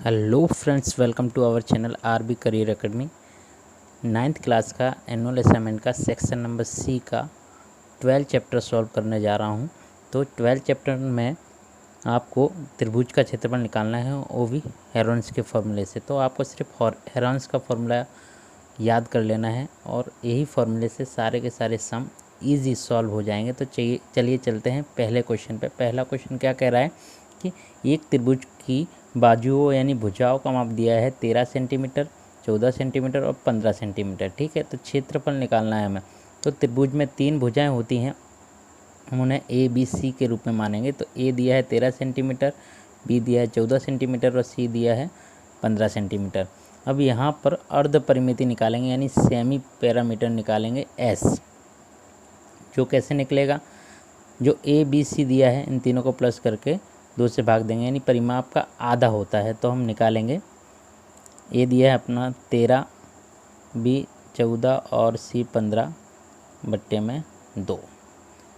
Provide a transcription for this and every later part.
Hello friends, welcome to our channel RB career academy. 9th class का annual assignment का section number C का 12 chapter solve करने जा रहा हूं। तो 12 चैप्टर में आपको त्रिभुज का क्षेत्रफल निकालना है, वो भी हेरोन्स के फॉर्मूले से। तो आपको सिर्फ हेरोन्स का फॉर्मूला याद कर लेना है और यही फॉर्मूले से सारे के सारे सम ईजी सॉल्व हो जाएंगे। तो चलिए चलते हैं पहले क्वेश्चन पे। पहला क्वेश्चन क्या कह रहा है कि एक त्रिभुज की बाजुओं यानी भुजाओं का माप दिया है 13 सेंटीमीटर, 14 सेंटीमीटर और 15 सेंटीमीटर। ठीक है, तो क्षेत्रफल निकालना है हमें। तो त्रिभुज में 3 भुजाएं होती हैं, हम उन्हें ए बी सी के रूप में मानेंगे। तो ए दिया है 13 सेंटीमीटर, बी दिया है 14 सेंटीमीटर और सी दिया है 15 सेंटीमीटर। अब यहाँ पर अर्ध परिमिति निकालेंगे यानी सेमी पैरामीटर निकालेंगे एस। जो कैसे निकलेगा, जो ए बी सी दिया है इन तीनों को प्लस करके 2 से भाग देंगे, यानी परिमाप का आधा होता है। तो हम निकालेंगे, ए दिया है अपना 13, बी 14 और सी 15 बट्टे में 2।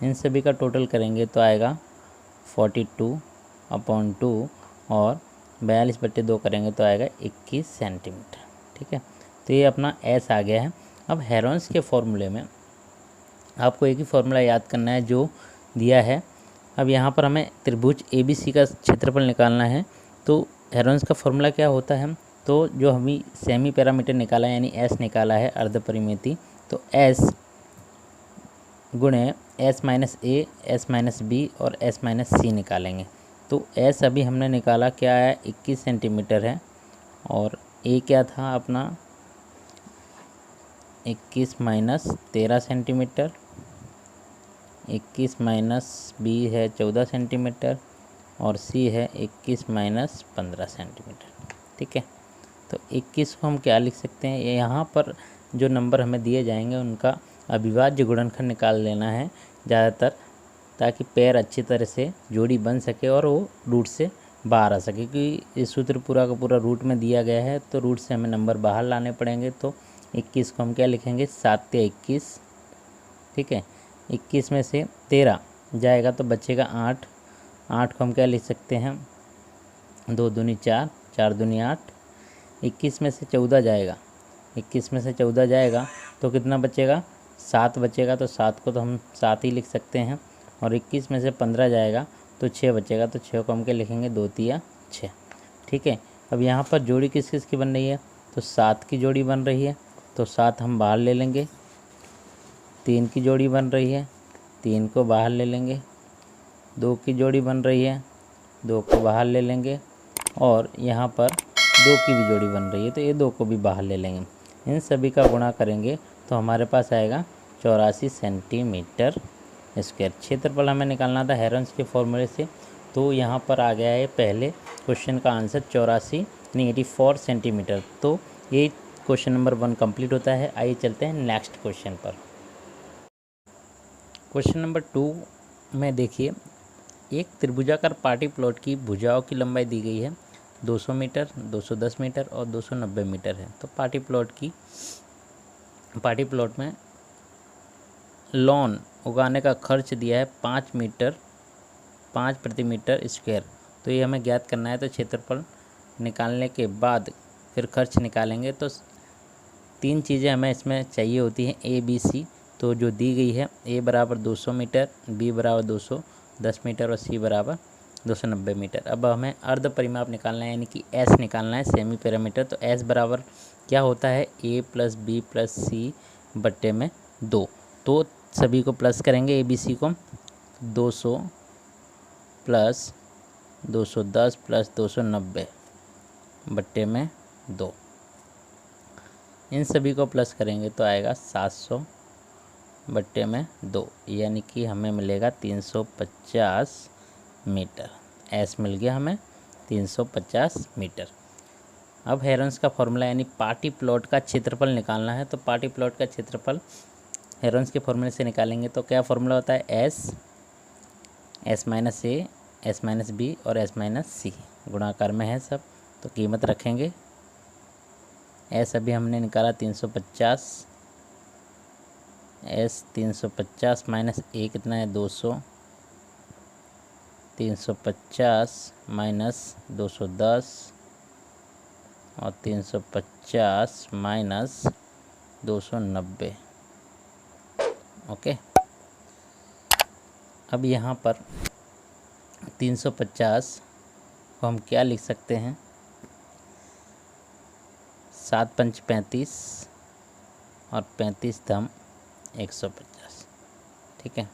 इन सभी का टोटल करेंगे तो आएगा 42/2 और 42 बट्टे 2 करेंगे तो आएगा 21 सेंटीमीटर। ठीक है, तो ये अपना एस आ गया है। अब हेरोन्स के फॉर्मूले में आपको एक ही फॉर्मूला याद करना है जो दिया है। अब यहाँ पर हमें त्रिभुज ए बी सी का क्षेत्रफल निकालना है। तो हेरोन्स का फॉर्मूला क्या होता है, तो जो हमें सेमी पैरामीटर निकाला है यानी एस निकाला है अर्ध परिमिति, तो एस गुणे एस माइनस ए, एस माइनस बी और एस माइनस सी निकालेंगे। तो एस अभी हमने निकाला क्या है, 21 सेंटीमीटर है, और ए क्या था अपना 21 माइनस 13 सेंटीमीटर, 21 माइनस बी है 14 सेंटीमीटर और सी है 21 माइनस 15 सेंटीमीटर। ठीक है, तो 21 को हम क्या लिख सकते हैं, यहाँ पर जो नंबर हमें दिए जाएंगे उनका अविभाज्य गुणनखंड निकाल लेना है ज़्यादातर, ताकि पैर अच्छी तरह से जोड़ी बन सके और वो रूट से बाहर आ सके। क्योंकि ये सूत्र पूरा का पूरा रूट में दिया गया है, तो रूट से हमें नंबर बाहर लाने पड़ेंगे। तो 21 को हम क्या लिखेंगे, 7 या 21। ठीक है, 21 में से 13 जाएगा तो बचेगा 8। 8 को हम क्या लिख सकते हैं, 2 दूनी 4, 4 दूनी 8। 21 में से 14 जाएगा, 21 में से 14 जाएगा तो कितना बचेगा, 7 बचेगा। तो 7 को तो हम 7 ही लिख सकते हैं। और 21 में से 15 जाएगा तो 6 बचेगा। तो 6 को हम क्या लिखेंगे, 2 तिया 6। ठीक है, अब यहाँ पर जोड़ी किस किस की बन रही है, तो 7 की जोड़ी बन रही है, तो 7 हम बाहर ले लेंगे। 3 की जोड़ी बन रही है, 3 को बाहर ले लेंगे। 2 की जोड़ी बन रही है, 2 को बाहर ले लेंगे। और यहाँ पर 2 की भी जोड़ी बन रही है, तो ये 2 को भी बाहर ले लेंगे। इन सभी का गुणा करेंगे तो हमारे पास आएगा 84 सेंटीमीटर स्क्वायर। क्षेत्रफल हमें निकालना था हेरोन्स के फॉर्मूले से, तो यहाँ पर आ गया है पहले क्वेश्चन का आंसर 84 यानी 84 सेंटीमीटर। तो ये क्वेश्चन नंबर 1 कंप्लीट होता है। आइए चलते हैं नेक्स्ट क्वेश्चन पर। क्वेश्चन नंबर 2 में देखिए, एक त्रिभुजाकार पार्टी प्लॉट की भुजाओं की लंबाई दी गई है 200 मीटर, 210 मीटर और 290 मीटर है। तो पार्टी प्लॉट में लॉन उगाने का खर्च दिया है 5 प्रति मीटर स्क्वायर। तो ये हमें ज्ञात करना है। तो क्षेत्रफल निकालने के बाद फिर खर्च निकालेंगे। तो 3 चीज़ें हमें इसमें चाहिए होती हैं, ए बी सी। तो जो दी गई है, ए बराबर 200 मीटर, बी बराबर 210 मीटर और सी बराबर 290 मीटर। अब हमें अर्ध परिमाप निकालना है यानी कि एस निकालना है, सेमी पैरामीटर। तो एस बराबर क्या होता है, ए प्लस बी प्लस सी बट्टे में 2। तो सभी को प्लस करेंगे, ए बी सी को, 200 प्लस 210 प्लस 290 बट्टे में 2। इन सभी को प्लस करेंगे तो आएगा 700 बट्टे में 2, यानी कि हमें मिलेगा 350 मीटर। एस मिल गया हमें 350 मीटर। अब हेरोन्स का फॉर्मूला यानी पार्टी प्लॉट का क्षेत्रफल निकालना है। तो पार्टी प्लॉट का क्षेत्रफल हेरोन्स के फॉर्मूले से निकालेंगे। तो क्या फॉर्मूला होता है, एस माइनस ए, एस माइनस बी और एस माइनस सी गुणाकार में है सब। तो कीमत रखेंगे, एस अभी हमने निकाला 350, एस 350 माइनस ए कितना है 200, 350 माइनस 210 और 350 माइनस 290। ओके, अब यहाँ पर 350 को हम क्या लिख सकते हैं, 7 पंच 35 और 35 धम 150। ठीक है,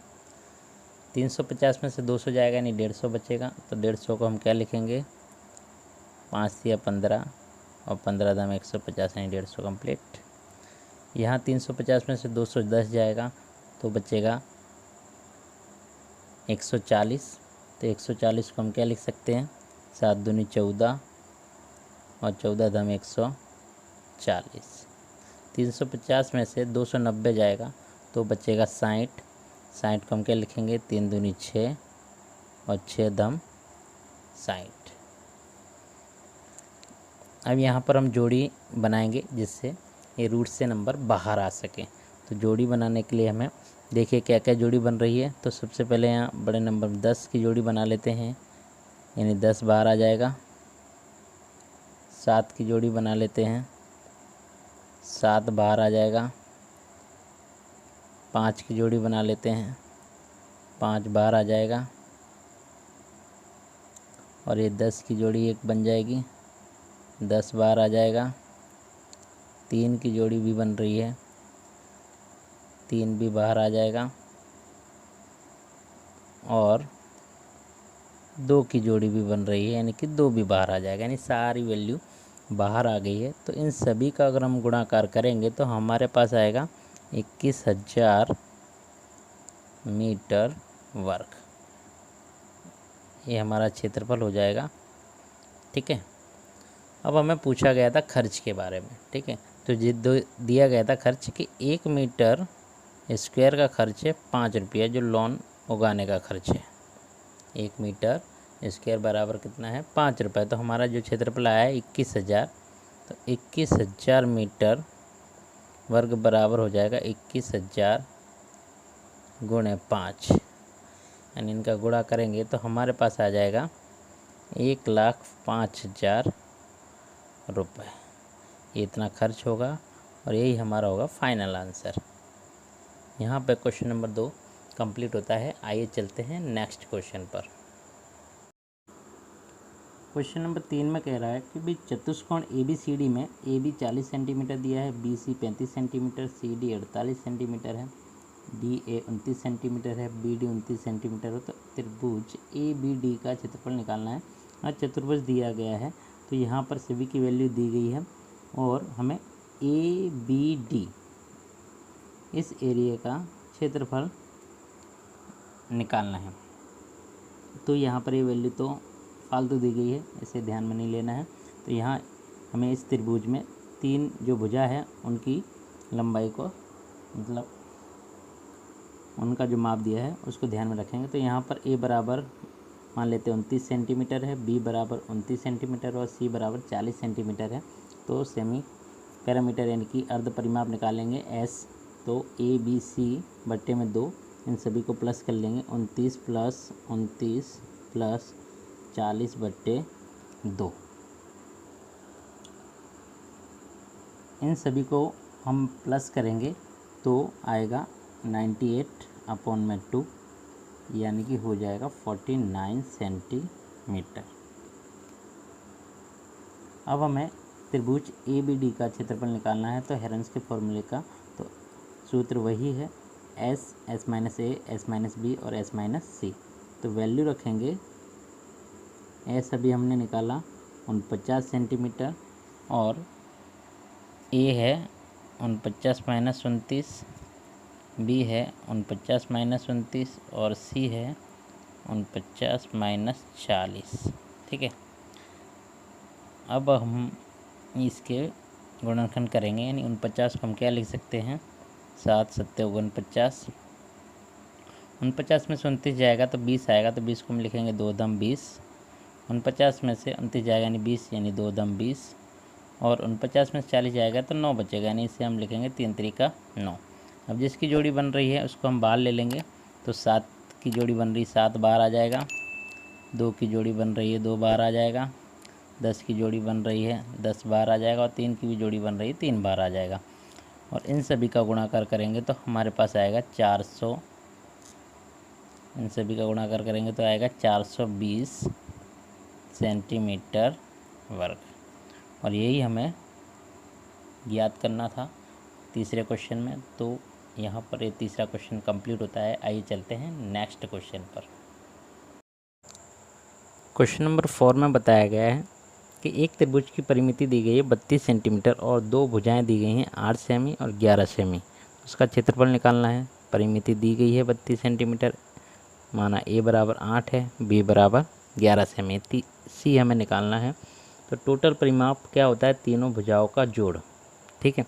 350 में से 200 जाएगा यानी 150 बचेगा, तो 150 को हम क्या लिखेंगे, 5 या 15 और 15 धम 150 यानी 150 कंप्लीट। यहाँ 350 में से 210 जाएगा तो बचेगा 140, तो 140 को हम क्या लिख सकते हैं, 7 दूनी 14 और 14 धम 140। 350 में से 290 जाएगा तो बचेगा 60, 60 को हम क्या लिखेंगे, 3 दूनी 6 और 6 धम 60। अब यहाँ पर हम जोड़ी बनाएंगे जिससे ये रूट से नंबर बाहर आ सके। तो जोड़ी बनाने के लिए हमें देखिए क्या क्या जोड़ी बन रही है। तो सबसे पहले यहाँ बड़े नंबर 10 की जोड़ी बना लेते हैं, यानी 10 बाहर आ जाएगा। 7 की जोड़ी बना लेते हैं, 7 बाहर आ जाएगा। 5 की जोड़ी बना लेते हैं, 5 बाहर आ जाएगा। और ये 10 की जोड़ी एक बन जाएगी, 10 बाहर आ जाएगा। 3 की जोड़ी भी बन रही है, 3 भी बाहर आ जाएगा। और 2 की जोड़ी भी बन रही है, यानी कि 2 भी बाहर आ जाएगा, यानी सारी वैल्यू बाहर आ गई है। तो इन सभी का अगर हम गुणाकार करेंगे तो हमारे पास आएगा 21,000 मीटर वर्ग। ये हमारा क्षेत्रफल हो जाएगा। ठीक है, अब हमें पूछा गया था खर्च के बारे में। ठीक है, तो दिया गया था खर्च कि 1 मीटर स्क्वायर का खर्च है 5 रुपया, जो लॉन उगाने का खर्च है। 1 मीटर स्क्वायर बराबर कितना है, 5 रुपये। तो हमारा जो क्षेत्रफल आया है 21,000, तो 21,000 मीटर वर्ग बराबर हो जाएगा 21,000 गुणे 5, यानी इनका गुणा करेंगे तो हमारे पास आ जाएगा 1,05,000 रुपये। ये इतना खर्च होगा और यही हमारा होगा फाइनल आंसर। यहाँ पे क्वेश्चन नंबर 2 कंप्लीट होता है। आइए चलते हैं नेक्स्ट क्वेश्चन पर। क्वेश्चन नंबर 3 में कह रहा है कि भाई चतुष्कोण ABCD में AB 40 सेंटीमीटर दिया है, BC 35 सेंटीमीटर, CD 48 सेंटीमीटर है, DA 29 सेंटीमीटर है, BD 29 सेंटीमीटर है। तो त्रिभुज ABD का क्षेत्रफल निकालना है और चतुर्भुज दिया गया है। तो यहाँ पर सभी की वैल्यू दी गई है और हमें ABD इस एरिया का क्षेत्रफल निकालना है। तो यहाँ पर ये वैल्यू तो फालतू दी गई है, इसे ध्यान में नहीं लेना है। तो यहाँ हमें इस त्रिभुज में 3 जो भुजा है उनकी लंबाई को, मतलब उनका जो माप दिया है उसको ध्यान में रखेंगे। तो यहाँ पर A बराबर मान लेते हैं 29 सेंटीमीटर है, B बराबर 29 सेंटीमीटर और C बराबर 40 सेंटीमीटर है। तो सेमी पैरामीटर यानी कि अर्ध परिमाप निकालेंगे S। तो ABC बट्टे में 2, इन सभी को प्लस कर लेंगे, 29 प्लस 29 प्लस 40 बट्टे 2। इन सभी को हम प्लस करेंगे तो आएगा 98/2, यानी कि हो जाएगा 49 सेंटीमीटर। अब हमें त्रिभुज ABD का क्षेत्रफल निकालना है। तो हेरेंस के फॉर्मूले का तो सूत्र वही है, S minus A, S minus B और S माइनस C। तो वैल्यू रखेंगे, S अभी हमने निकाला 49 सेंटीमीटर और A है 49 माइनस 29, B है 49 माइनस 29 और C है 49 माइनस 40। ठीक है, अब हम इसके गुणनखंड करेंगे, यानी 49 को हम क्या लिख सकते हैं, 7 सत्ते 49। 49 में से 29 जाएगा तो 20 आएगा, तो 20 को हम लिखेंगे 2 दम 20। 49 में से 29 जाएगा यानी 20, यानी 2 दम 20। और 49 में से 40 जाएगा तो 9 बचेगा, यानी इसे हम लिखेंगे 3 त्रिका 9। अब जिसकी जोड़ी बन रही है उसको हम बाहर ले लेंगे। तो 7 की जोड़ी बन रही, 7 बाहर आ जाएगा। 2 की जोड़ी बन रही है, 2 बाहर आ जाएगा। 10 की जोड़ी बन रही है 10 बार आ जाएगा, और 3 की भी जोड़ी बन रही है 3 बार आ जाएगा। और इन सभी का गुणाकार करेंगे तो हमारे पास आएगा 400, इन सभी का गुणाकार करेंगे तो आएगा 420 सेंटीमीटर वर्ग। और यही हमें ज्ञात करना था तीसरे क्वेश्चन में। तो यहाँ पर ये तीसरा क्वेश्चन कंप्लीट होता है। आइए चलते हैं नेक्स्ट क्वेश्चन पर। क्वेश्चन नंबर 4 में बताया गया है कि एक त्रिभुज की परिमिति दी गई है 32 सेंटीमीटर और दो भुजाएं दी गई हैं 8 सेमी और 11 सेमी। उसका क्षेत्रफल निकालना है। परिमिति दी गई है 32 सेंटीमीटर, माना ए बराबर 8 है, बी बराबर 11 सेमी, सी हमें निकालना है। तो टोटल परिमाप क्या होता है? तीनों भुजाओं का जोड़। ठीक है,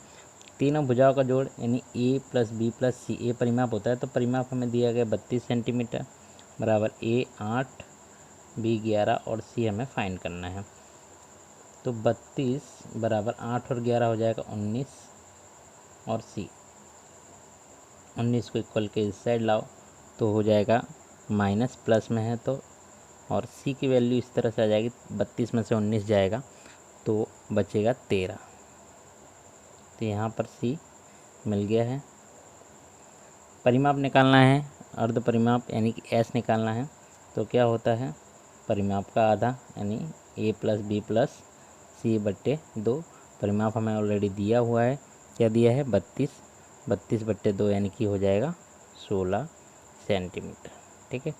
तीनों भुजाओं का जोड़ यानी ए प्लस बी प्लस सी, ए परिमाप होता है। तो परिमाप हमें दिया गया 32 सेंटीमीटर बराबर ए 8, बी 11 और सी हमें फाइंड करना है। तो 32 बराबर 8 और 11 हो जाएगा 19, और सी 19 को इक्वल के इस साइड लाओ तो हो जाएगा माइनस, प्लस में है तो, और सी की वैल्यू इस तरह से आ जाएगी, 32 में से 19 जाएगा तो बचेगा 13। तो यहाँ पर सी मिल गया है। परिमाप निकालना है, अर्ध परिमाप यानी कि एस निकालना है। तो क्या होता है? परिमाप का आधा यानी ए प्लस बी प्लस सी बट्टे 2। परिमाप हमें ऑलरेडी दिया हुआ है, क्या दिया है? 32 बट्टे 2 यानी कि हो जाएगा 16 सेंटीमीटर। ठीक है,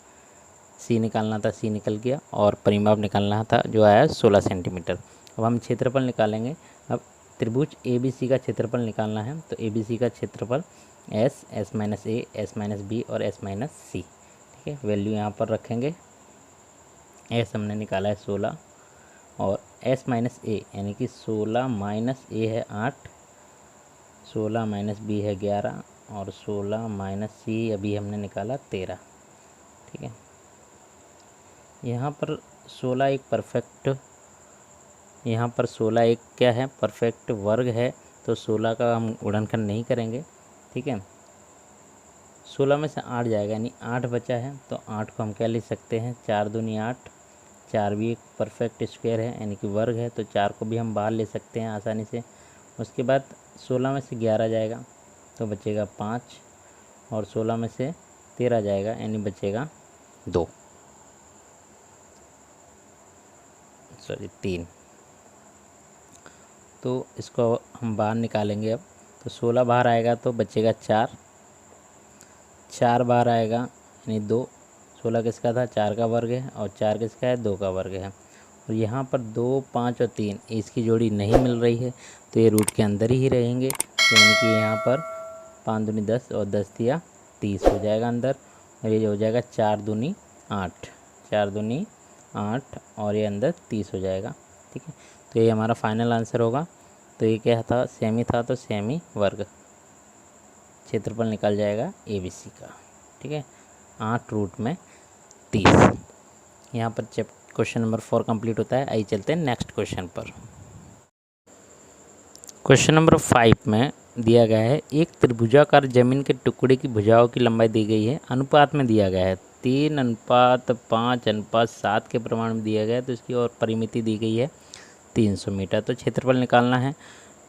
सी निकालना था, सी निकल गया, और परिमाप निकालना था जो आया 16 सेंटीमीटर। अब हम क्षेत्रफल निकालेंगे। अब त्रिभुज ए बी सी का क्षेत्रफल निकालना है। तो ए बी सी का क्षेत्रफल एस माइनस ए, एस माइनस बी और एस माइनस सी। ठीक है, वैल्यू यहाँ पर रखेंगे। एस हमने निकाला है 16, और एस माइनस ए यानी कि 16 माइनस ए है 8, 16 माइनस बी है 11, और 16 माइनस सी अभी हमने निकाला 13। ठीक है, यहाँ पर 16 एक परफेक्ट, यहाँ पर 16 एक क्या है? परफेक्ट वर्ग है। तो 16 का हम गुणनखंड नहीं करेंगे। ठीक है, 16 में से 8 जाएगा यानी 8 बचा है। तो 8 को हम क्या लिख सकते हैं? 4 दूनी 8, 4 भी एक परफेक्ट स्क्वायर है यानी कि वर्ग है, तो 4 को भी हम बाहर ले सकते हैं आसानी से। उसके बाद 16 में से 11 जाएगा तो बचेगा 5, और 16 में से 13 जाएगा यानी बचेगा 2, सॉरी 3। तो इसको हम बाहर निकालेंगे अब। तो 16 बाहर आएगा तो बचेगा 4, 4 बाहर आएगा यानी 2। 16 किसका था? 4 का वर्ग है, और 4 किसका है? 2 का वर्ग है। और यहाँ पर 2, 5 और 3 इसकी जोड़ी नहीं मिल रही है, तो ये रूट के अंदर ही रहेंगे। तो यानी कि यहाँ पर 5 दूनी 10 और 10 दिया 30 हो जाएगा अंदर, और ये हो जाएगा 4 दूनी 8, 4 दूनी 8 और ये अंदर 30 हो जाएगा। ठीक है, तो ये हमारा फाइनल आंसर होगा। तो ये क्या था? सेमी था, तो सेमी वर्ग क्षेत्रफल निकल जाएगा ए बी सी का। ठीक है, 8 रूट में 30। यहाँ पर क्वेश्चन नंबर 4 कंप्लीट होता है। आइए चलते हैं नेक्स्ट क्वेश्चन पर। क्वेश्चन नंबर 5 में दिया गया है एक त्रिभुजाकार जमीन के टुकड़े की भुजाओं की लंबाई दी गई है, अनुपात में दिया गया है 3:5:7 के प्रमाण में दिया गया है। तो इसकी और परिमिति दी गई है 300 मीटर। तो क्षेत्रफल निकालना है।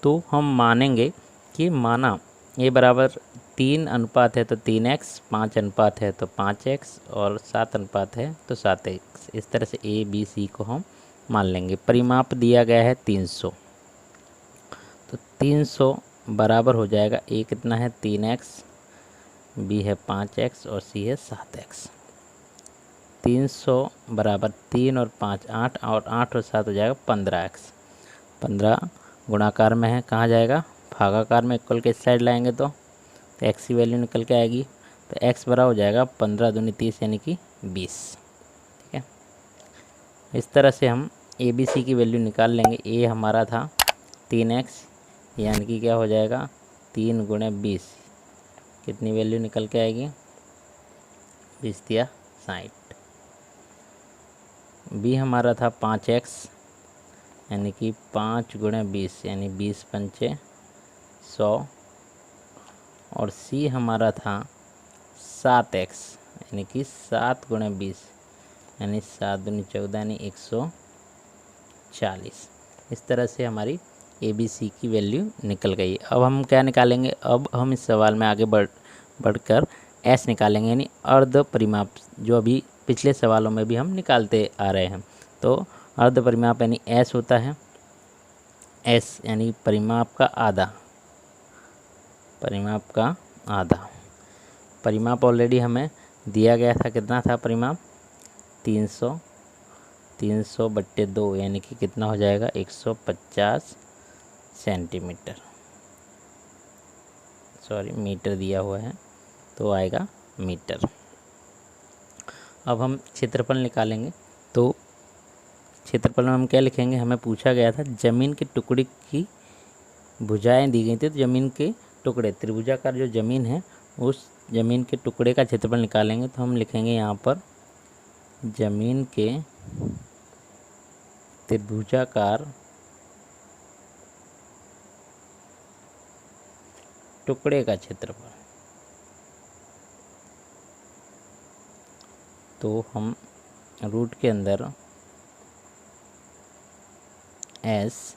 तो हम मानेंगे कि माना ए बराबर 3 अनुपात है तो 3x, 5 अनुपात है तो 5x, और 7 अनुपात है तो 7x। इस तरह से ए बी सी को हम मान लेंगे। परिमाप दिया गया है 300, तो 300 बराबर हो जाएगा, ए कितना है? 3x, बी है 5x और सी है 7x। 300 बराबर 3 और 5 8, और 8 और 7 हो जाएगा 15x। 15 गुणाकार में है, कहाँ जाएगा? भागाकार में। इक्वल के इस साइड लाएंगे तो एक्स की वैल्यू निकल के आएगी। तो एक्स बराबर हो जाएगा 15 दूनी 30 यानी कि 20। ठीक है, इस तरह से हम ए बी सी की वैल्यू निकाल लेंगे। ए हमारा था 3x यानी कि क्या हो जाएगा? 3 गुणे 20, कितनी वैल्यू निकल के आएगी? 20 दिया 60। बी हमारा था 5x यानी कि 5 गुणे 20 यानी 20 पंचे 100, और सी हमारा था 7x यानी कि 7 गुणे 20 यानी 7 दूनी 14 यानी 40। इस तरह से हमारी ABC की वैल्यू निकल गई। अब हम क्या निकालेंगे, अब हम इस सवाल में आगे बढ़कर S निकालेंगे, यानी अर्ध परिमाप, जो अभी पिछले सवालों में भी हम निकालते आ रहे हैं। तो अर्ध परिमाप यानी S होता है, S यानी परिमाप का आधा, परिमाप का आधा। परिमाप ऑलरेडी हमें दिया गया था, कितना था परिमाप, 300/2 यानी कि कितना हो जाएगा, 150 सेंटीमीटर, सॉरी मीटर दिया हुआ है तो आएगा मीटर। अब हम क्षेत्रफल निकालेंगे, तो क्षेत्रफल में हम क्या लिखेंगे, हमें पूछा गया था ज़मीन के टुकड़े की भुजाएं दी गई थी, तो ज़मीन के टुकड़े, त्रिभुजाकार जो ज़मीन है उस ज़मीन के टुकड़े का क्षेत्रफल निकालेंगे। तो हम लिखेंगे यहाँ पर ज़मीन के त्रिभुजाकार टुकड़े का क्षेत्रफल। तो हम रूट के अंदर S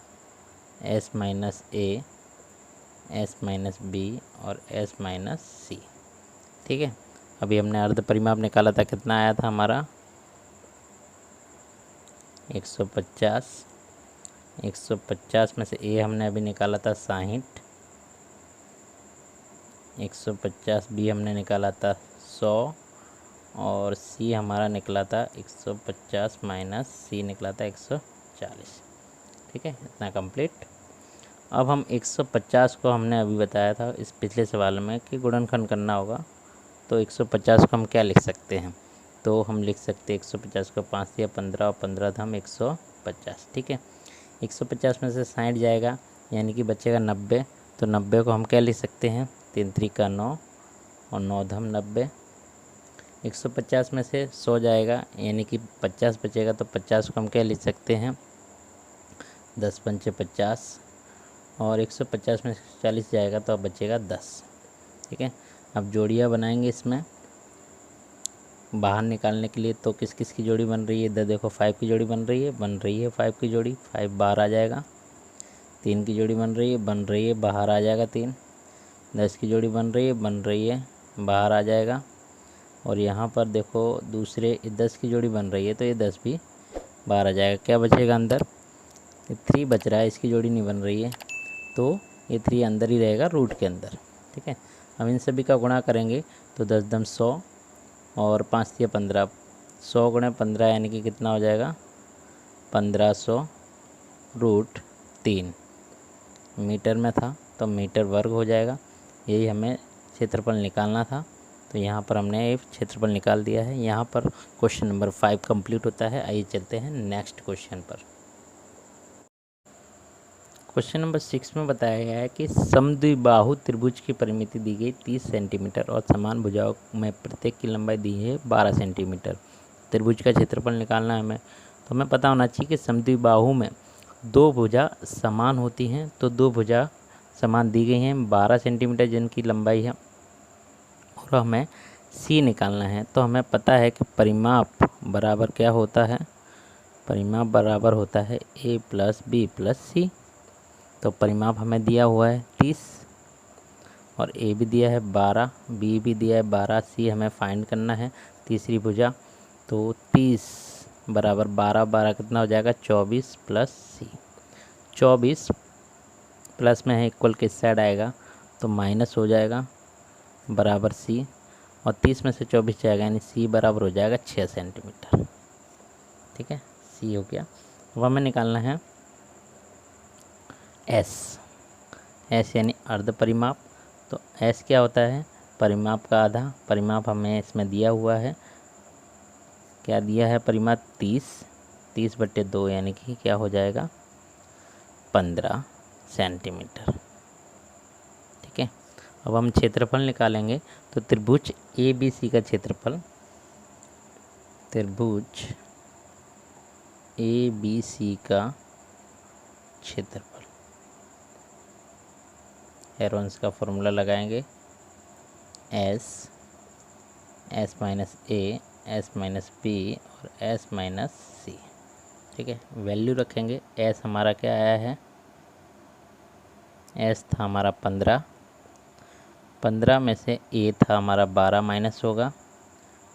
minus A, S minus B और S माइनस C, ठीक है। अभी हमने अर्ध परिमाप निकाला था, कितना आया था हमारा, 150। 150 में से A हमने अभी निकाला था 60, 150 B हमने निकाला था 100 और C हमारा निकला था 150 माइनस C निकला था 140, ठीक है। इतना कंप्लीट। अब हम 150 को हमने अभी बताया था इस पिछले सवाल में कि गुणनखंड करना होगा, तो 150 को हम क्या लिख सकते हैं, तो हम लिख सकते हैं 150 को 5 या 15 और 15 था हम 150, ठीक है। 150 में से 60 जाएगा यानी कि बचेगा 90, तो 90 को हम क्या लिख सकते हैं, 3 3 का 9 और 9 धम 90। 150 में से 100 जाएगा यानी कि 50 बचेगा, तो 50 को हम क्या लिख सकते हैं, 10 पंचे 50 और 150 में 40 जाएगा तो अब बचेगा 10, ठीक है। अब जोड़ियाँ बनाएंगे इसमें बाहर निकालने के लिए, तो किस किस की जोड़ी बन रही है, इधर देखो 5 की जोड़ी बन रही है 5 की जोड़ी, 5 बाहर आ जाएगा। 3 की जोड़ी बन रही है बाहर आ जाएगा 3। 10 की जोड़ी बन रही है बाहर आ जाएगा। और यहाँ पर देखो दूसरे 10 की जोड़ी बन रही है तो ये 10 भी बाहर आ जाएगा। क्या बचेगा अंदर, 3 बच रहा है, इसकी जोड़ी नहीं बन रही है तो ये 3 अंदर ही रहेगा रूट के अंदर, ठीक है। हम इन सभी का गुणा करेंगे तो 10 दम 100 और 5 या 15, 100 गुणे 15 यानी कि कितना हो जाएगा, 1500 रूट 3 मीटर में था तो मीटर वर्ग हो जाएगा। यही हमें क्षेत्रफल निकालना था, तो यहाँ पर हमने एक क्षेत्रफल निकाल दिया है। यहाँ पर क्वेश्चन नंबर 5 कंप्लीट होता है। आइए चलते हैं नेक्स्ट क्वेश्चन पर। क्वेश्चन नंबर 6 में बताया गया है कि समद्विबाहु त्रिभुज की परिमिति दी गई 30 सेंटीमीटर और समान भुजाओं में प्रत्येक की लंबाई दी है 12 सेंटीमीटर। त्रिभुज का क्षेत्रफल निकालना है हमें, तो हमें पता होना चाहिए कि समद्विबाहु में दो भुजा समान होती हैं, तो दो भुजा समान दी गई हैं 12 सेंटीमीटर जिनकी लंबाई है, और हमें C निकालना है। तो हमें पता है कि परिमाप बराबर क्या होता है, परिमाप बराबर होता है A plus B plus C। तो परिमाप हमें दिया हुआ है 30 और A भी दिया है 12, B भी दिया है 12, C हमें फाइंड करना है तीसरी भुजा। तो 30 बराबर 12, 12 कितना हो जाएगा 24 प्लस C। 24 प्लस में है इक्वल किस साइड आएगा तो माइनस हो जाएगा बराबर C, और 30 में से 24 जाएगा यानी C बराबर हो जाएगा 6 सेंटीमीटर, ठीक है। C हो गया। अब हमें निकालना है S यानी अर्ध परिमाप। तो S क्या होता है, परिमाप का आधा। परिमाप हमें इसमें दिया हुआ है, क्या दिया है परिमाप 30/2 यानी कि क्या हो जाएगा 15 सेंटीमीटर, ठीक है। अब हम क्षेत्रफल निकालेंगे, तो त्रिभुज ABC का क्षेत्रफल, त्रिभुज ABC का क्षेत्रफल, हेरोन्स का फॉर्मूला लगाएंगे S minus A, S minus B और S माइनस C, ठीक है। वैल्यू रखेंगे, एस हमारा क्या आया है, एस था हमारा 15, 15 में से ए था हमारा 12 माइनस होगा,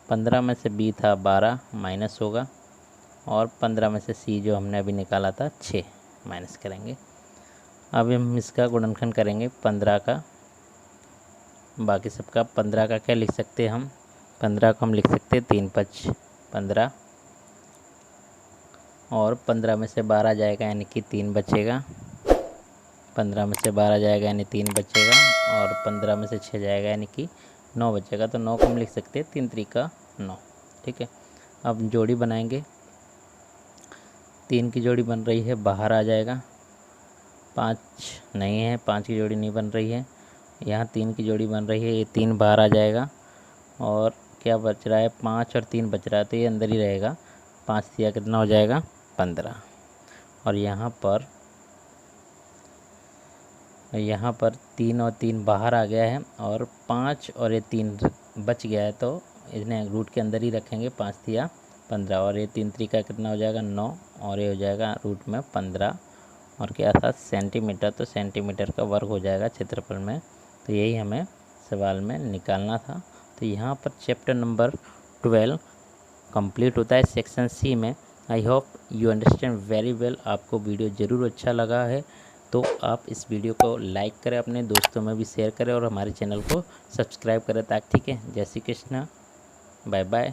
15 में से बी था 12 माइनस होगा, और 15 में से सी जो हमने अभी निकाला था 6 माइनस करेंगे। अब हम इसका गुणनखंड करेंगे 15 का, बाकी सबका 15 का क्या लिख सकते हैं हम, 15 को हम लिख सकते हैं 3 5 15, और 15 में से 12 जाएगा यानी कि 3 बचेगा, 15 में से 12 जाएगा यानी 3 बचेगा, और 15 में से 6 जाएगा यानी कि 9 बचेगा। तो 9 को हम लिख सकते हैं 3 3 9, ठीक है। अब जोड़ी बनाएंगे, 3 की जोड़ी बन रही है, बाहर आ जाएगा, 5 नहीं है, 5 की जोड़ी नहीं बन रही है, यहाँ 3 की जोड़ी बन रही है, ये 3 बाहर आ जाएगा, और क्या बच रहा है, 5 और 3 बच रहा है, तो ये अंदर ही रहेगा। 5 दिया कितना हो जाएगा 15, और यहाँ पर 3 और 3 बाहर आ गया है, और 5 और ये 3 बच गया है, तो इन्हें रूट के अंदर ही रखेंगे। 5 दिया 15, और ये 3 3 का कितना हो जाएगा 9, और ये हो जाएगा रूट में 15, और क्या था सेंटीमीटर, तो सेंटीमीटर का वर्ग हो जाएगा क्षेत्रफल में। तो यही हमें सवाल में निकालना था। तो यहाँ पर चैप्टर नंबर 12 कंप्लीट होता है सेक्शन सी में। I hope you understand very well. आपको वीडियो ज़रूर अच्छा लगा है तो आप इस वीडियो को लाइक करें, अपने दोस्तों में भी शेयर करें, और हमारे चैनल को सब्सक्राइब करें ताकि, ठीक है। जय श्री कृष्ण, बाय बाय।